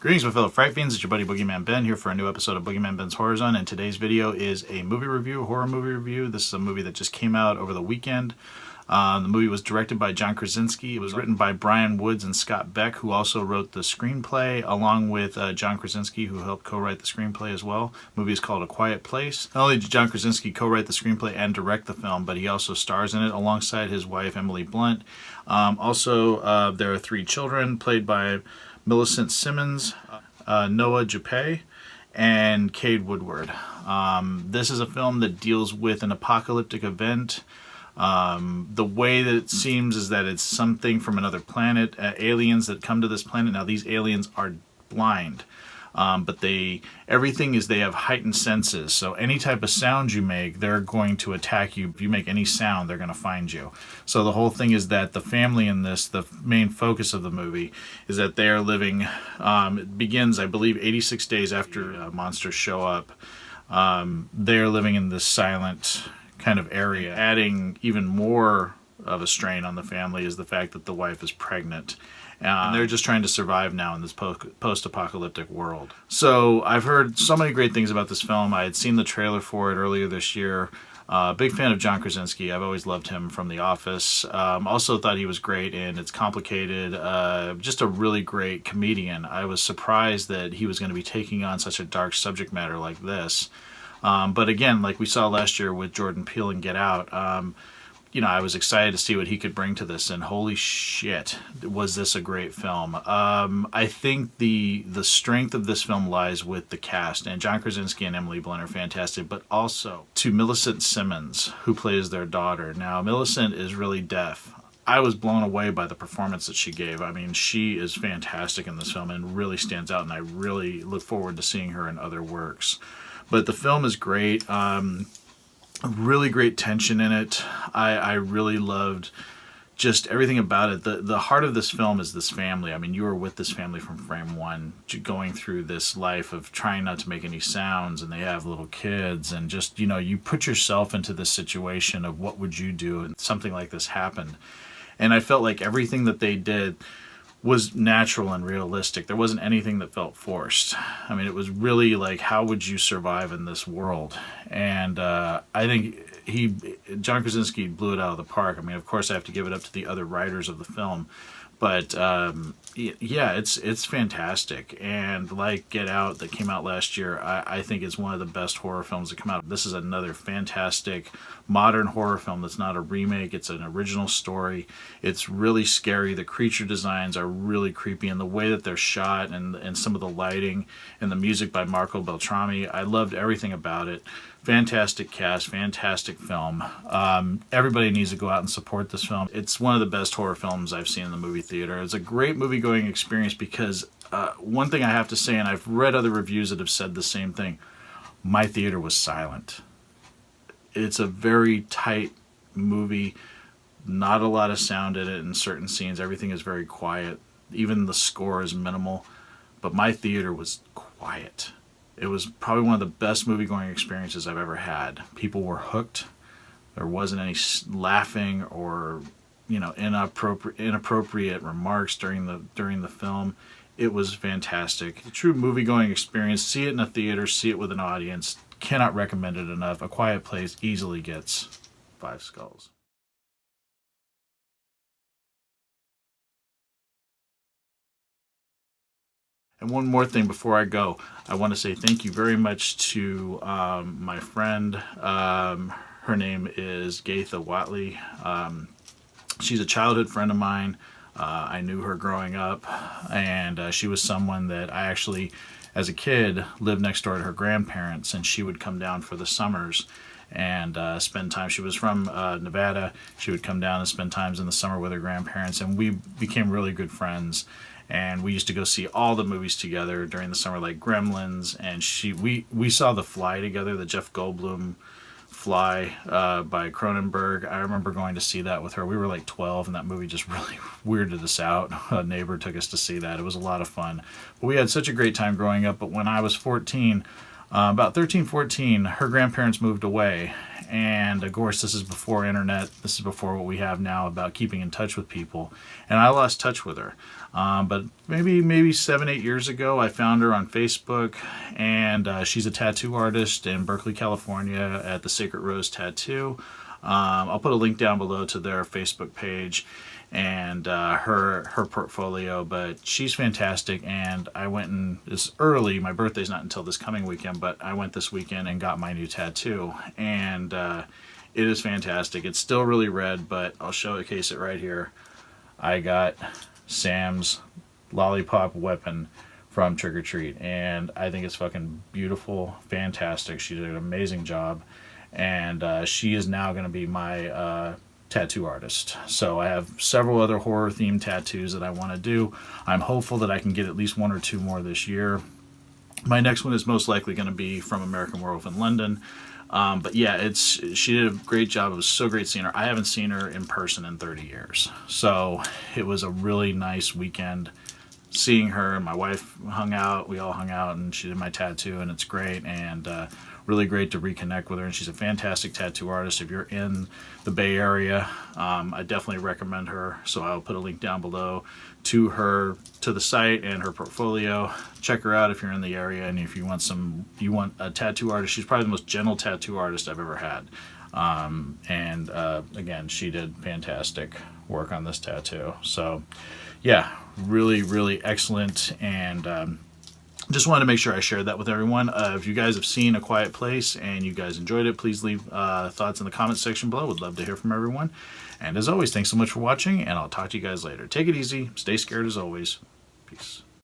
Greetings, my fellow Fright Fiends. It's your buddy Boogeyman Ben here for a new episode of Boogeyman Ben's Horror Zone, and today's video is a movie review, horror movie review. This is a movie that just came out over the weekend. The movie was directed by John Krasinski. It was written by Brian Woods and Scott Beck, who also wrote the screenplay, along with John Krasinski, who helped co-write the screenplay as well. The movie is called A Quiet Place. Not only did John Krasinski co-write the screenplay and direct the film, but he also stars in it alongside his wife, Emily Blunt. There are three children, played by Millicent Simmons, Noah Jupe, and Cade Woodward. This is a film that deals with an apocalyptic event. The way that it seems is that it's something from another planet, aliens that come to this planet. Now, these aliens are blind, but they have heightened senses. So any type of sound you make, they're going to attack you. If you make any sound, they're going to find you. So the whole thing is that the family in this, the main focus of the movie, is that they are living, it begins, I believe, 86 days after monsters show up. They're living in this silent kind of area. Adding even more of a strain on the family is the fact that the wife is pregnant. And they're just trying to survive now in this post-apocalyptic world. So I've heard so many great things about this film. I had seen the trailer for it earlier this year. Big fan of John Krasinski. I've always loved him from The Office. Also thought he was great in It's Complicated. Just a really great comedian. I was surprised that he was going to be taking on such a dark subject matter like this. But again, like we saw last year with Jordan Peele and Get Out, I was excited to see what he could bring to this, and holy shit, was this a great film. I think the strength of this film lies with the cast, and John Krasinski and Emily Blunt are fantastic, but also to Millicent Simmons, who plays their daughter. Now, Millicent is really deaf. I was blown away by the performance that she gave. I mean, she is fantastic in this film and really stands out, and I really look forward to seeing her in other works. But the film is great. Really great tension in it. I really loved just everything about it. The heart of this film is this family. I mean, you are with this family from frame one, going through this life of trying not to make any sounds, and they have little kids, and just, you put yourself into this situation of what would you do if something like this happened. And I felt like everything that they did was natural and realistic. There wasn't anything that felt forced. I mean, it was really like, how would you survive in this world? And I think John Krasinski blew it out of the park. I mean, of course, I have to give it up to the other writers of the film, but yeah, it's fantastic. And like Get Out, that came out last year, I think it's one of the best horror films that come out. This is another fantastic modern horror film that's not a remake. It's an original story. It's really scary. The creature designs are really creepy, and the way that they're shot, and some of the lighting and the music by Marco Beltrami, I loved everything about it. Fantastic cast, fantastic film. Everybody needs to go out and support this film. It's one of the best horror films I've seen in the movie theater. It's a great movie-going experience because one thing I have to say, and I've read other reviews that have said the same thing, my theater was silent. It's a very tight movie, not a lot of sound in it in certain scenes. Everything is very quiet. Even the score is minimal, but my theater was quiet. It was probably one of the best movie-going experiences I've ever had. People were hooked. There wasn't any laughing or, inappropriate remarks during the film. It was fantastic. A true movie-going experience. See it in a theater. See it with an audience. Cannot recommend it enough. A Quiet Place easily gets 5 skulls. And one more thing before I go, I want to say thank you very much to my friend. Her name is Gaitha Watley. She's a childhood friend of mine. I knew her growing up, and she was someone that I actually, as a kid, lived next door to her grandparents, and she would come down for the summers and spend time. She was from Nevada. She would come down and spend times in the summer with her grandparents, and we became really good friends. And we used to go see all the movies together during the summer, like Gremlins, and we saw The Fly together, the Jeff Goldblum Fly by Cronenberg. I remember going to see that with her. We were like 12, and that movie just really weirded us out. A neighbor took us to see that. It was a lot of fun. But we had such a great time growing up. But when I was 14, About 13, 14, her grandparents moved away. And of course, this is before internet. This is before what we have now about keeping in touch with people. And I lost touch with her. But maybe 7, 8 years ago, I found her on Facebook, and she's a tattoo artist in Berkeley, California, at the Sacred Rose Tattoo. I'll put a link down below to their Facebook page and her portfolio, but she's fantastic. And I went, and it's early, my birthday's not until this coming weekend, but I went this weekend and got my new tattoo, and it is fantastic. It's still really red, but I'll showcase it right here. I got Sam's lollipop weapon from Trick or Treat, and I think it's fucking beautiful, fantastic. She did an amazing job, and she is now going to be my tattoo artist. So I have several other horror themed tattoos that I want to do. I'm hopeful that I can get at least 1 or 2 more this year. My next one is most likely going to be from American Werewolf in London. But yeah, she did a great job. It was so great seeing her. I haven't seen her in person in 30 years. So it was a really nice weekend seeing her, and my wife hung out. We all hung out, and she did my tattoo, and it's great, and really great to reconnect with her. And she's a fantastic tattoo artist. If you're in the Bay Area, I definitely recommend her. So I'll put a link down below to the site and her portfolio. Check her out if you're in the area, and if you want a tattoo artist. She's probably the most gentle tattoo artist I've ever had. Again, she did fantastic work on this tattoo. So yeah, really, really excellent. And just wanted to make sure I shared that with everyone. If you guys have seen A Quiet Place and you guys enjoyed it, please leave thoughts in the comments section below. Would love to hear from everyone. And as always, thanks so much for watching, and I'll talk to you guys later. Take it easy. Stay scared as always. Peace.